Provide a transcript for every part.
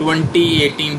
2018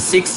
6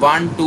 1, 2,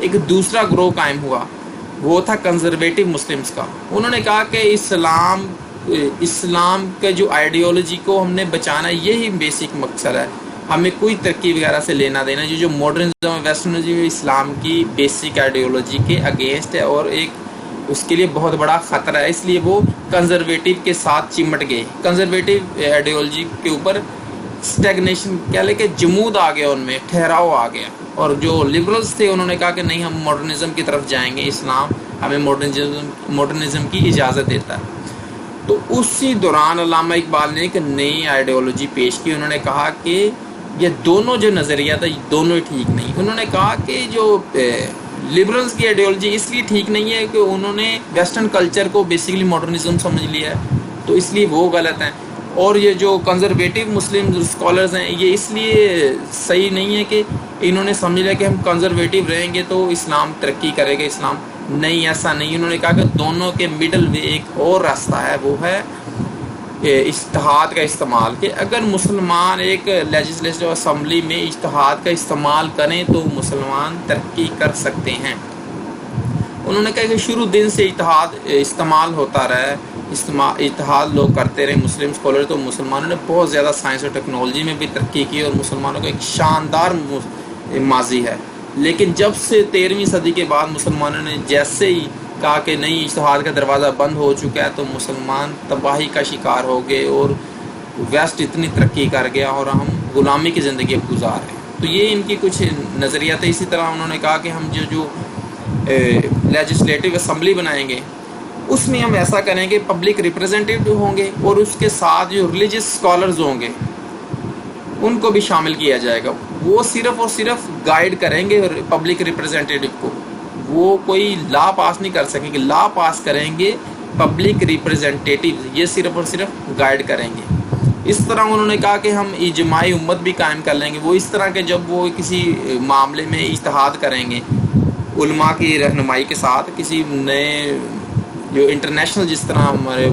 ایک دوسرا گروہ قائم ہوا، وہ تھا کنزرویٹو مسلمز کا۔ انہوں نے کہا کہ اسلام کے جو آئیڈیالوجی کو ہم نے بچانا، یہی بیسک مقصد ہے، ہمیں کوئی ترقی وغیرہ سے لینا دینا۔ جو ماڈرنزم ویسٹرنزم اسلام کی بیسک آئیڈیالوجی کے اگینسٹ ہے اور ایک اس کے لیے بہت بڑا خطرہ ہے، اس لیے وہ کنزرویٹو کے ساتھ چمٹ گئے۔ کنزرویٹو آئیڈیالوجی کے اوپر اسٹیگنیشن کیا لے کہ جمود آ گیا، ان میں ٹھہراؤ آ گیا۔ اور جو لبرلز تھے انہوں نے کہا کہ نہیں، ہم ماڈرنزم کی طرف جائیں گے، اسلام ہمیں ماڈرنزم کی اجازت دیتا ہے۔ تو اسی دوران علامہ اقبال نے ایک نئی آئیڈیالوجی پیش کی۔ انہوں نے کہا کہ یہ دونوں جو نظریہ تھا، دونوں ہی ٹھیک نہیں۔ انہوں نے کہا کہ جو لبرلز کی آئیڈیالوجی اس لیے ٹھیک نہیں ہے کہ انہوں نے ویسٹرن کلچر کو بیسیکلی ماڈرنزم سمجھ لیا ہے، تو اس لیے وہ غلط ہیں۔ اور یہ جو کنزرویٹو مسلم اسکالرز ہیں، یہ اس لیے صحیح نہیں ہے کہ انہوں نے سمجھ لیا کہ ہم کنزرویٹو رہیں گے تو اسلام ترقی کرے گا۔ اسلام نہیں، ایسا نہیں۔ انہوں نے کہا کہ دونوں کے مڈل وے ایک اور راستہ ہے، وہ ہے اجتہاد کا استعمال، کہ اگر مسلمان ایک لیجسلیٹو اسمبلی میں اجتہاد کا استعمال کریں تو مسلمان ترقی کر سکتے ہیں۔ انہوں نے کہا کہ شروع دن سے اجتہاد استعمال ہوتا رہا ہے، اتحاد لوگ کرتے رہے مسلم اسکالر، تو مسلمانوں نے بہت زیادہ سائنس اور ٹیکنالوجی میں بھی ترقی کی اور مسلمانوں کا ایک شاندار ماضی ہے۔ لیکن جب سے 13ویں صدی کے بعد مسلمانوں نے جیسے ہی کہا کہ نہیں، اجتہاد کا دروازہ بند ہو چکا ہے، تو مسلمان تباہی کا شکار ہو گئے اور ویسٹ اتنی ترقی کر گیا اور ہم غلامی کی زندگی اب گزار رہے ہیں۔ تو یہ ان کی کچھ نظریات ہے۔ اسی طرح انہوں نے کہا کہ ہم جو لیجسلیٹو اسمبلی بنائیں گے، اس میں ہم ایسا کریں گے، پبلک ریپریزنٹیٹیو ہوں گے اور اس کے ساتھ جو ریلیجس اسکالرز ہوں گے ان کو بھی شامل کیا جائے گا۔ وہ صرف اور صرف گائیڈ کریں گے پبلک ریپریزنٹیٹیو کو، وہ کوئی لا پاس نہیں کر سکیں گے۔ لا پاس کریں گے پبلک ریپریزنٹیٹیو، یہ صرف اور صرف گائیڈ کریں گے۔ اس طرح انہوں نے کہا کہ ہم اجماعی امت بھی قائم کر لیں گے۔ وہ اس طرح کہ جب وہ کسی معاملے میں اجتہاد کریں گے علماء کی رہنمائی کے ساتھ، کسی نئے جو انٹرنیشنل جس طرح ہمارے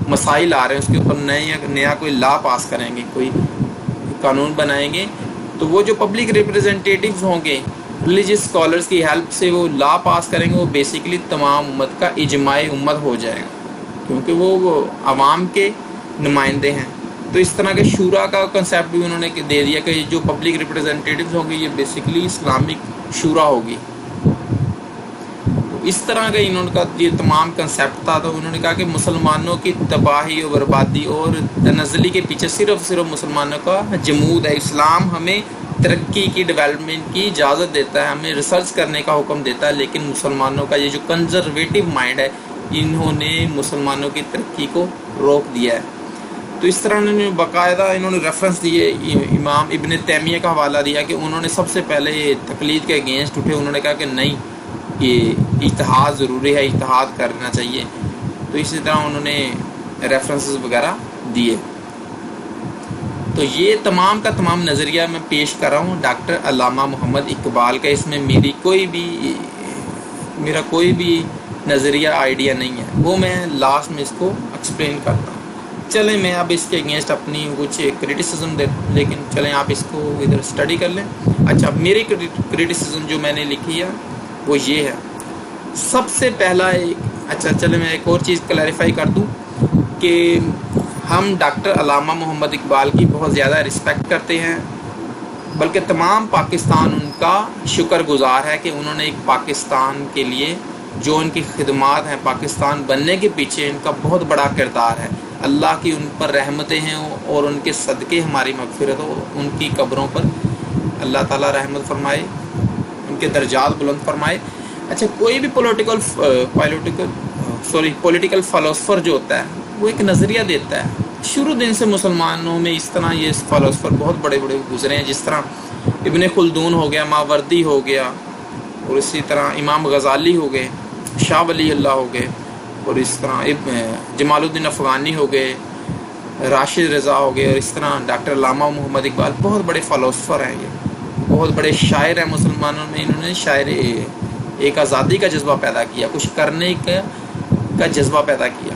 مسائل آ رہے ہیں اس کے اوپر نیا کوئی لا پاس کریں گے، کوئی قانون بنائیں گے، تو وہ جو پبلک ریپریزنٹیٹیوز ہوں گے ریلیجس اسکالرز کی ہیلپ سے وہ لا پاس کریں گے، وہ بیسیکلی تمام امت کا اجماعی امت ہو جائے گا، کیونکہ وہ عوام کے نمائندے ہیں۔ تو اس طرح کے شورا کا کنسیپٹ بھی انہوں نے دے دیا کہ جو پبلک ریپریزنٹیٹیوز ہوں گے یہ بیسیکلی اسلامک شورا ہوگی۔ اس طرح کا انہوں کا یہ تمام کنسیپٹ تھا۔ تو انہوں نے کہا کہ مسلمانوں کی تباہی اور بربادی اور تنزلی کے پیچھے صرف مسلمانوں کا جمود ہے۔ اسلام ہمیں ترقی کی، ڈیولپمنٹ کی اجازت دیتا ہے، ہمیں ریسرچ کرنے کا حکم دیتا ہے، لیکن مسلمانوں کا یہ جو کنزرویٹو مائنڈ ہے، انہوں نے مسلمانوں کی ترقی کو روک دیا ہے۔ تو اس طرح انہوں نے باقاعدہ ریفرنس دیے، امام ابن تیمیہ کا حوالہ دیا کہ انہوں نے سب سے پہلے تقلید کے اگینسٹ اٹھے۔ انہوں نے کہا کہ نہیں، یہ اجتہاد ضروری ہے، اجتہاد کرنا چاہیے۔ تو اسی طرح انہوں نے ریفرنسز وغیرہ دیے۔ تو یہ تمام کا تمام نظریہ میں پیش کر رہا ہوں ڈاکٹر علامہ محمد اقبال کا۔ اس میں میرا کوئی بھی نظریہ آئیڈیا نہیں ہے، وہ میں لاسٹ میں اس کو ایکسپلین کرتا ہوں۔ چلیں میں اب اس کے اگینسٹ اپنی کچھ کرٹیسزم دے، لیکن چلیں آپ اس کو ادھر اسٹڈی کر لیں۔ اچھا، میری کرٹیسزم جو میں نے لکھی ہے وہ یہ ہے۔ سب سے پہلا چلیں میں ایک اور چیز کلیریفائی کر دوں کہ ہم ڈاکٹر علامہ محمد اقبال کی بہت زیادہ رسپیکٹ کرتے ہیں، بلکہ تمام پاکستان ان کا شکر گزار ہے کہ انہوں نے ایک پاکستان کے لیے جو ان کی خدمات ہیں، پاکستان بننے کے پیچھے ان کا بہت بڑا کردار ہے۔ اللہ کی ان پر رحمتیں ہیں اور ان کے صدقے ہماری مغفرت ہو، ان کی قبروں پر اللہ تعالیٰ رحمت فرمائے، ان کے درجات بلند فرمائے۔ اچھا، کوئی بھی پولیٹیکل فلسفر جو ہوتا ہے وہ ایک نظریہ دیتا ہے۔ شروع دن سے مسلمانوں میں اس طرح یہ فلسفر بہت بڑے بڑے گزرے ہیں، جس طرح ابن خلدون ہو گیا، ماوردی ہو گیا، اور اسی طرح امام غزالی ہو گئے، شاہ ولی اللہ ہو گئے، اور اس طرح جمال الدین افغانی ہو گئے، راشد رضا ہو گئے، اور اس طرح ڈاکٹر علامہ محمد اقبال بہت بڑے فلسفر ہیں، یہ بہت بڑے شاعر ہیں مسلمانوں میں۔ انہوں نے ایک آزادی کا جذبہ پیدا کیا، کچھ کرنے کا جذبہ پیدا کیا۔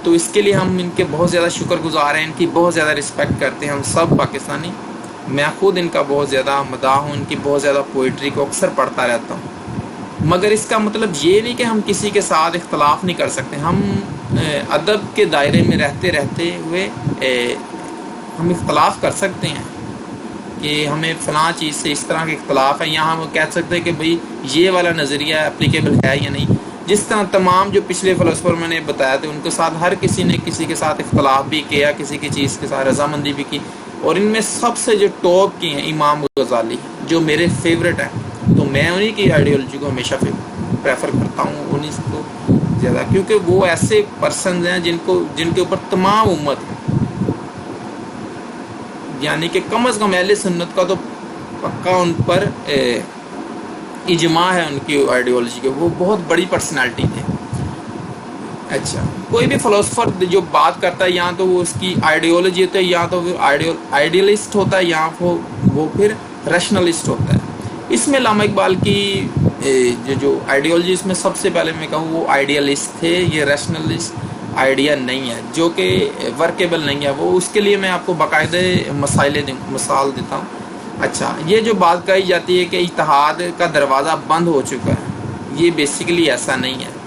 تو اس کے لیے ہم ان کے بہت زیادہ شکر گزار ہیں، ان کی بہت زیادہ رسپیکٹ کرتے ہیں ہم سب پاکستانی۔ میں خود ان کا بہت زیادہ مداح ہوں، ان کی بہت زیادہ پوئٹری کو اکثر پڑھتا رہتا ہوں، مگر اس کا مطلب یہ نہیں کہ ہم کسی کے ساتھ اختلاف نہیں کر سکتے۔ ہم ادب کے دائرے میں رہتے ہوئے ہم اختلاف کر سکتے ہیں کہ ہمیں فلاں چیز سے اس طرح کے اختلاف ہے، یہاں ہم کہہ سکتے ہیں کہ بھئی یہ والا نظریہ اپلیکیبل ہے یا نہیں۔ جس طرح تمام جو پچھلے فلسفوں میں نے بتایا تھا، ان کے ساتھ ہر کسی نے کسی کے ساتھ اختلاف بھی کیا، کسی کی چیز کے ساتھ رضامندی بھی کی، اور ان میں سب سے جو ٹاپ کی ہیں امام غزالی، جو میرے فیوریٹ ہیں، تو میں انہی کی آئیڈیالوجی کو ہمیشہ پریفر کرتا ہوں، انہی کو زیادہ، کیونکہ وہ ایسے پرسنز ہیں جن کے اوپر تمام امت، یعنی کہ کم از کم اہل سنت کا تو پکا ان پر اجماع ہے ان کی آئیڈیالوجی کے، وہ بہت بڑی پرسنالٹی تھے۔ اچھا، کوئی بھی فلسفر جو بات کرتا ہے، یا تو وہ اس کی آئیڈیالوجی ہوتا ہے، یا تو وہ آئیڈیلسٹ ہوتا ہے، یا وہ پھر ریشنلسٹ ہوتا ہے۔ اس میں علامہ اقبال کی جو آئیڈیالوجی، اس میں سب سے پہلے میں کہوں وہ آئیڈیلسٹ تھے، یہ ریشنلسٹ آئیڈیا نہیں ہے، جو کہ ورکیبل نہیں ہے۔ وہ اس کے لیے میں آپ کو باقاعدہ مثال دیتا ہوں۔ اچھا، یہ جو بات کہی جاتی ہے کہ اتحاد کا دروازہ بند ہو چکا ہے، یہ بیسیکلی ایسا نہیں ہے۔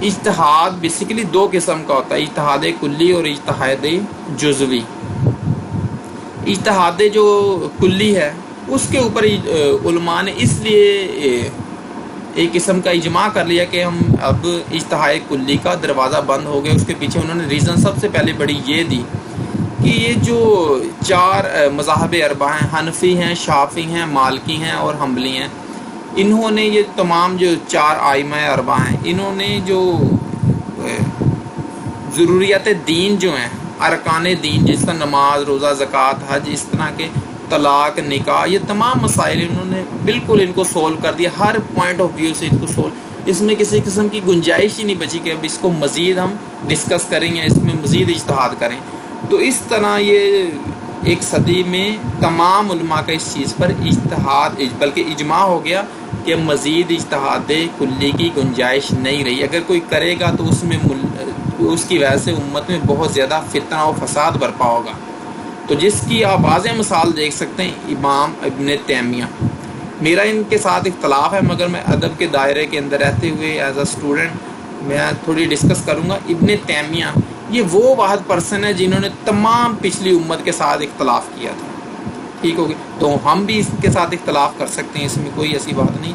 اتحاد بیسیکلی دو قسم کا ہوتا ہے، اتحاد کلی اور اتحاد جزوی۔ اتحاد جو کلی ہے اس کے اوپر علماء نے اس لیے ایک قسم کا اجماع کر لیا کہ ہم اب اتحاد کلی کا دروازہ بند ہو گیا۔ اس کے پیچھے انہوں نے ریزن سب سے پہلے بڑی یہ دی کہ یہ جو چار مذاہب اربعہ ہیں، حنفی ہیں، شافعی ہیں، مالکی ہیں اور حنبلی ہیں، انہوں نے یہ تمام جو چار ائمہ اربعہ ہیں، انہوں نے جو ضروریات دین جو ہیں، ارکان دین، جس کا نماز، روزہ، زکوٰۃ، حج، اس طرح کے طلاق، نکاح، یہ تمام مسائل انہوں نے بالکل ان کو سولو کر دیا، ہر پوائنٹ آف ویو سے ان کو سولو۔ اس میں کسی قسم کی گنجائش ہی نہیں بچی کہ اب اس کو مزید ہم ڈسکس کریں یا اس میں مزید اجتہاد کریں۔ تو اس طرح یہ ایک صدی میں تمام علماء کا اس چیز پر اجتہاد، بلکہ اجماع ہو گیا کہ مزید اجتہاد کلی کی گنجائش نہیں رہی۔ اگر کوئی کرے گا تو اس کی وجہ سے امت میں بہت زیادہ فتنہ و فساد برپا ہوگا۔ تو جس کی آپ واضح مثال دیکھ سکتے ہیں امام ابن تیمیہ۔ میرا ان کے ساتھ اختلاف ہے، مگر میں ادب کے دائرے کے اندر رہتے ہوئے ایز اے اسٹوڈنٹ میں تھوڑی ڈسکس کروں گا۔ ابن تیمیہ یہ وہ واحد پرسن ہے جنہوں نے تمام پچھلی امت کے ساتھ اختلاف کیا تھا، ٹھیک ہوگی، تو ہم بھی اس کے ساتھ اختلاف کر سکتے ہیں، اس میں کوئی ایسی بات نہیں۔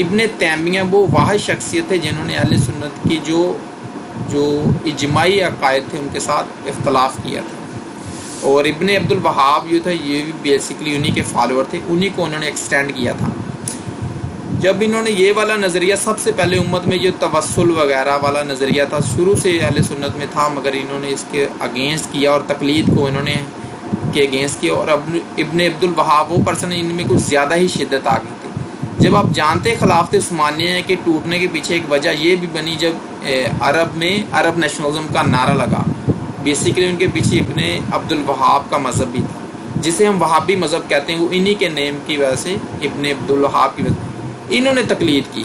ابن تیمیہ وہ واحد شخصیت ہے جنہوں نے اہل سنت کی جو اجماعی عقائد تھے ان کے ساتھ اختلاف کیا تھا۔ اور ابن عبد الوہاب جو تھا یہ بھی بیسیکلی انہی کے فالوور تھے، انہی کو انہوں نے ایکسٹینڈ کیا تھا۔ جب انہوں نے یہ والا نظریہ، سب سے پہلے امت میں جو توسل وغیرہ والا نظریہ تھا، شروع سے اہل سنت میں تھا، مگر انہوں نے اس کے اگینسٹ کیا اور تقلید کو انہوں نے کے اگینسٹ کیا۔ اور ابن عبد الوہاب وہ پرسن ان میں کچھ زیادہ ہی شدت آ گئی تھی۔ جب آپ جانتے خلافت عثمانیہ ہے کہ ٹوٹنے کے پیچھے ایک وجہ یہ بھی بنی، جب عرب میں عرب نیشنلزم کا نعرہ لگا، بیسیکلی ان کے پیچھے ابن عبد الوہاب کا مذہب بھی تھا، جسے ہم وہابی مذہب کہتے ہیں، وہ انہی کے نیم کی وجہ سے، ابن عبد الوہاب کی وجہ سے انہوں نے تقلید کی۔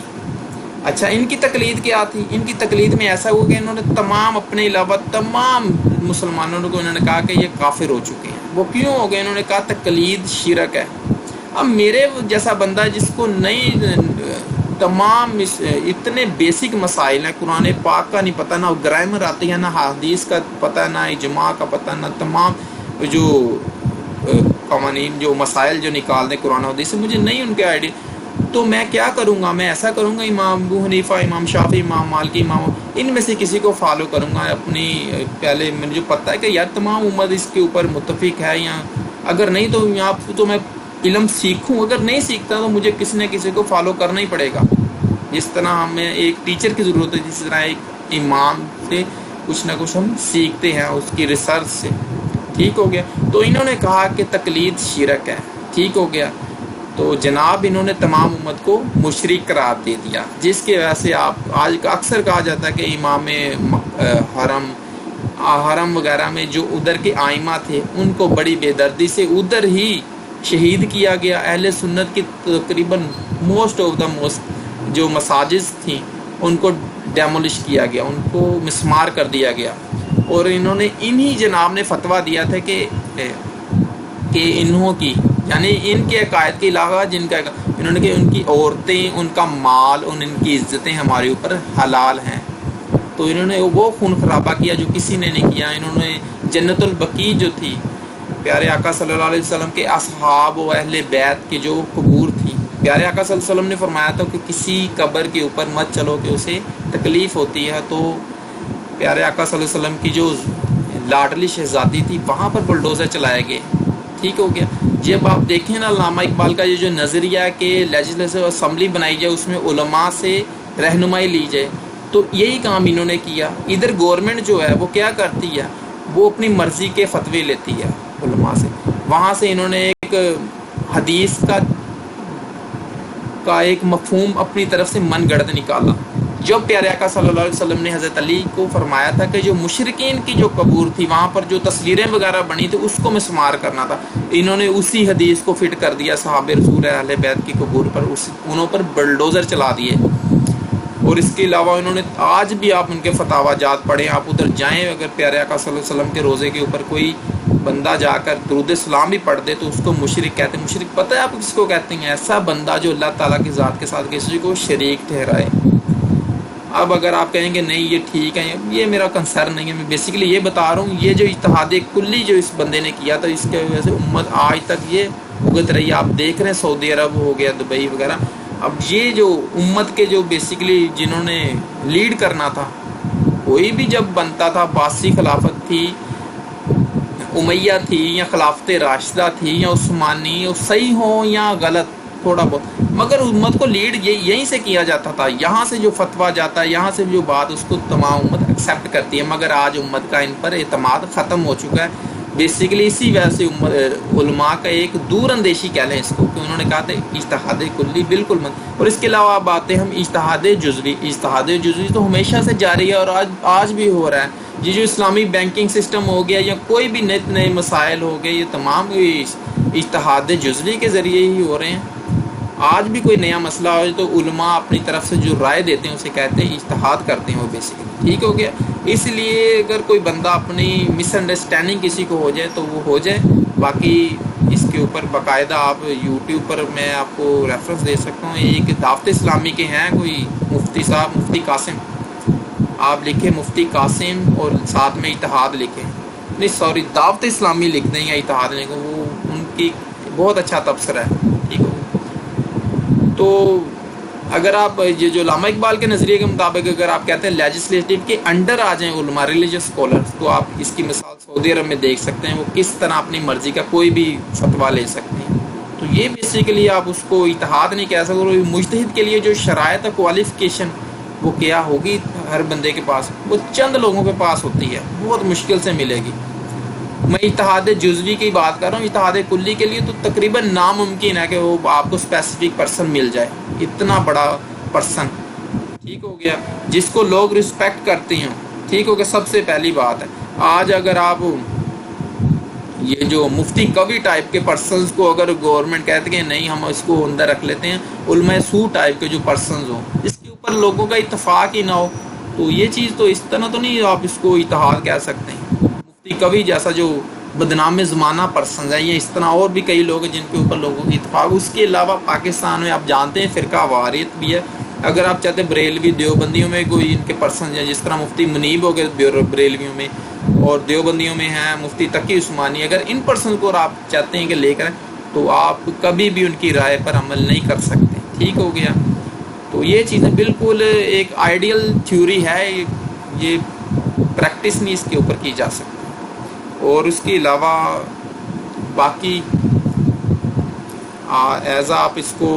اچھا، ان کی تقلید کیا تھی؟ ان کی تقلید میں ایسا ہوا کہ انہوں نے تمام اپنے علاوہ تمام مسلمانوں کو انہوں نے کہا کہ یہ کافر ہو چکے ہیں۔ وہ کیوں ہو گئے؟ انہوں نے کہا تقلید شرک ہے۔ اب میرے جیسا بندہ جس کو تمام اتنے بیسک مسائل ہیں، قرآن پاک کا نہیں پتہ، نہ گرامر آتی ہے، نہ حدیث کا پتہ، نہ اجماع کا پتہ، نہ تمام جو قوانین، جو مسائل جو نکال دیں قرآن حدیث سے، مجھے نہیں ان کے آئیڈیا، تو میں کیا کروں گا؟ میں ایسا کروں گا امام ابو حنیفہ، امام شافعی، امام مالکی، امام ان میں سے کسی کو فالو کروں گا اپنی، پہلے مجھے پتہ ہے کہ یار تمام امت اس کے اوپر متفق ہے، یا اگر نہیں تو یہاں تو میں علم سیکھوں، اگر نہیں سیکھتا تو مجھے کسی نہ کسی کو فالو کرنا ہی پڑے گا۔ جس طرح ہمیں ایک ٹیچر کی ضرورت ہے، جس طرح ایک امام سے کچھ نہ کچھ ہم سیکھتے ہیں اس کی ریسرچ سے، ٹھیک ہو گیا۔ تو انہوں نے کہا کہ تقلید شرک ہے، ٹھیک ہو گیا۔ تو جناب انہوں نے تمام امت کو مشرک قرار دے دیا، جس کی وجہ سے آپ آج کا اکثر کہا جاتا ہے کہ امام حرم وغیرہ میں جو ادھر کے ائمہ تھے ان کو بڑی بے دردی سے ادھر ہی شہید کیا گیا۔ اہل سنت کی تقریباً موسٹ جو مساجد تھیں ان کو ڈیمولش کیا گیا، ان کو مسمار کر دیا گیا۔ اور انہوں نے انہی جناب نے فتویٰ دیا تھا کہ انہوں کی یعنی ان کے عقائد کے علاوہ جن کا انہوں نے کہ ان کی عورتیں، ان کا مال، ان کی عزتیں ہمارے اوپر حلال ہیں. تو انہوں نے وہ خون خرابہ کیا جو کسی نے نہیں کیا. انہوں نے جنت البقیع جو تھی پیارے آقا صلی اللہ علیہ وسلم کے اصحاب و اہل بیت کی جو قبور تھی، پیارے آقا صلی اللہ علیہ وسلم نے فرمایا تھا کہ کسی قبر کے اوپر مت چلو کہ اسے تکلیف ہوتی ہے. تو پیارے آقا صلی اللہ علیہ وسلم کی جو لاڈلی شہزادی تھی وہاں پر بلڈوزر چلائے گئے. ٹھیک ہو گیا. جب آپ دیکھیں نا علامہ اقبال کا یہ جو نظریہ ہے کہ لیجسلیٹو اسمبلی بنائی جائے، اس میں علماء سے رہنمائی لی جائے، تو یہی کام انہوں نے کیا. ادھر گورنمنٹ جو ہے وہ کیا کرتی ہے، وہ اپنی مرضی کے فتوے لیتی ہے علماء سے. وہاں سے انہوں نے ایک حدیث کا ایک مفہوم اپنی طرف سے من گڑت نکالا. جب پیارے آقا صلی اللہ علیہ وسلم نے حضرت علی کو فرمایا تھا کہ جو مشرکین کی جو قبور تھی وہاں پر جو تصویریں وغیرہ بنی تھی اس کو مسمار کرنا تھا، انہوں نے اسی حدیث کو فٹ کر دیا صحابہ رسول اہل بیت کی قبور پر، انہوں پر بلڈوزر چلا دیے. اور اس کے علاوہ انہوں نے آج بھی آپ ان کے فتاوا جات پڑھیں، آپ ادھر جائیں، اگر پیارے آقا صلی اللہ علیہ وسلم کے روزے کے اوپر کوئی بندہ جا کر درود سلام بھی پڑھ دے تو اس کو مشرک کہتے ہیں. مشرک پتہ ہے آپ کس کو کہتے ہیں؟ ایسا بندہ جو اللہ تعالیٰ کی ذات کے ساتھ کسی کو شریک ٹھہرائے. اب اگر آپ کہیں گے نہیں یہ ٹھیک ہے، یہ میرا کنسرن نہیں ہے، میں بیسیکلی یہ بتا رہا ہوں، یہ جو اجتہاد کلی جو اس بندے نے کیا تھا اس کی وجہ سے امت آج تک یہ بھگت رہی ہے. آپ دیکھ رہے ہیں سعودی عرب ہو گیا، دبئی وغیرہ. اب یہ جو امت کے جو بیسیکلی جنہوں نے لیڈ کرنا تھا، کوئی بھی جب بنتا تھا، عباسی خلافت تھی، امیہ تھی، یا خلافت راشدہ تھی، یا عثمانی، صحیح ہوں یا غلط تھوڑا بہت، مگر امت کو لیڈ یہیں سے کیا جاتا تھا. یہاں سے جو فتویٰ جاتا ہے، یہاں سے جو بات، اس کو تمام امت ایکسیپٹ کرتی ہے. مگر آج امت کا ان پر اعتماد ختم ہو چکا ہے. بیسیکلی اسی وجہ سے علماء کا ایک دور اندیشی کہہ لیں اس کو، کہ انہوں نے کہا تھا اجتہاد کلی بالکل مت. اور اس کے علاوہ آپ باتیں ہم اجتہاد جزوی تو ہمیشہ سے جاری ہے اور آج بھی ہو رہا ہے. یہ جو اسلامی بینکنگ سسٹم ہو گیا یا کوئی بھی نئے مسائل ہو گئے، یہ تمام اجتہاد جزوی کے ذریعے ہی ہو رہے ہیں. آج بھی کوئی نیا مسئلہ ہو تو علماء اپنی طرف سے جو رائے دیتے ہیں اسے کہتے ہیں اجتہاد کرتے ہیں وہ بیسیکلی. ٹھیک ہو گیا. اس لیے اگر کوئی بندہ اپنی مس انڈرسٹینڈنگ کسی کو ہو جائے تو وہ ہو جائے. باقی اس کے اوپر باقاعدہ آپ یوٹیوب پر میں آپ کو ریفرنس دے سکتا ہوں. ایک دعوت اسلامی کے ہیں کوئی مفتی صاحب، مفتی قاسم، آپ لکھیں مفتی قاسم اور ساتھ میں اتحاد لکھیں، نہیں سوری دعوت اسلامی لکھ دیں یا اتحاد لکھیں، وہ ان کی بہت اچھا تبصرہ ہے. ٹھیک ہو. تو اگر آپ یہ جو علامہ اقبال کے نظریے کے مطابق اگر آپ کہتے ہیں لیجسلیٹو کے انڈر آ جائیں علماء ریلیجس اسکالرس، تو آپ اس کی مثال سعودی عرب میں دیکھ سکتے ہیں، وہ کس طرح اپنی مرضی کا کوئی بھی فتویٰ لے سکتے ہیں. تو یہ بیسیکلی آپ اس کو اتحاد نہیں کہہ سکتے. مجتہد کے لیے جو شرائط کوالیفیکیشن وہ کیا ہوگی ہر بندے کے پاس، وہ چند لوگوں کے پاس ہوتی ہے، بہت مشکل سے ملے گی. میں اتحاد جزوی کی بات کر رہا ہوں. اتحاد کلی کے لیے تو تقریباً ناممکن ہے کہ وہ آپ کو اسپیسیفک پرسن مل جائے، اتنا بڑا پرسن. ٹھیک ہو گیا. جس کو لوگ رسپیکٹ کرتے ہیں. ٹھیک ہو گیا. سب سے پہلی بات ہے آج اگر آپ یہ جو مفتی قوی ٹائپ کے پرسنز کو اگر گورنمنٹ کہتے ہیں نہیں ہم اس کو اندر رکھ لیتے ہیں، علماء سو ٹائپ کے جو پرسنز ہوں، اس کے اوپر لوگوں کا اتفاق ہی نہ ہو، تو یہ چیز تو اس طرح تو نہیں آپ اس کو اتحاد کہہ سکتے ہیں. مفتی قوی جیسا جو بدنام زمانہ پرسنز ہیں، یہ اس طرح اور بھی کئی لوگ ہیں جن کے اوپر لوگوں کی اتفاق. اس کے علاوہ پاکستان میں آپ جانتے ہیں فرقہ واریت بھی ہے. اگر آپ چاہتے ہیں بریلوی دیوبندیوں میں کوئی ان کے پرسنز ہیں، جس طرح مفتی منیب ہو گئے بریلویوں میں، اور دیوبندیوں میں ہیں مفتی تقی عثمانی، اگر ان پرسنز کو آپ چاہتے ہیں کہ لے کر تو آپ کبھی بھی ان کی رائے پر عمل نہیں کر سکتے. ٹھیک ہو گیا. تو یہ چیزیں بالکل ایک آئیڈیل تھیوری ہے، یہ پریکٹس نہیں اس کے اوپر کی جا سکتی. اور اس کے علاوہ باقی ایز آپ اس کو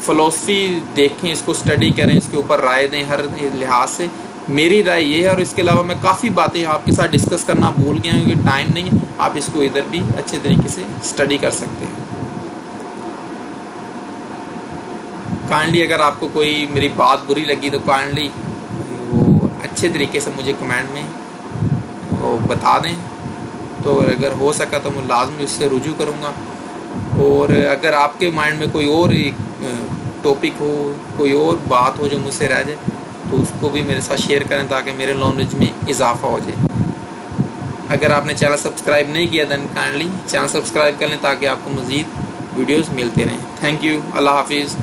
فلسفی دیکھیں، اس کو اسٹڈی کریں، اس کے اوپر رائے دیں ہر لحاظ سے. میری رائے یہ ہے. اور اس کے علاوہ میں کافی باتیں آپ کے ساتھ ڈسکس کرنا بھول گیا ہوں کیونکہ ٹائم نہیں ہے. آپ اس کو ادھر بھی اچھے طریقے سے اسٹڈی کر سکتے ہیں. کائنڈلی اگر آپ کو کوئی میری بات بری لگی تو کائنڈلی وہ اچھے طریقے سے مجھے کمنٹ میں وہ بتا دیں. تو اگر ہو سکا تو میں لازمی اس سے رجوع کروں گا. اور اگر آپ کے مائنڈ میں کوئی اور ٹاپک ہو، کوئی اور بات ہو جو مجھ سے رہ جائے تو اس کو بھی میرے ساتھ شیئر کریں تاکہ میرے نالج میں اضافہ ہو جائے. اگر آپ نے چینل سبسکرائب نہیں کیا دین کائنڈلی چینل سبسکرائب کر لیں تاکہ آپ کو مزید ویڈیوز ملتے رہیں. Thank you. اللہ حافظ.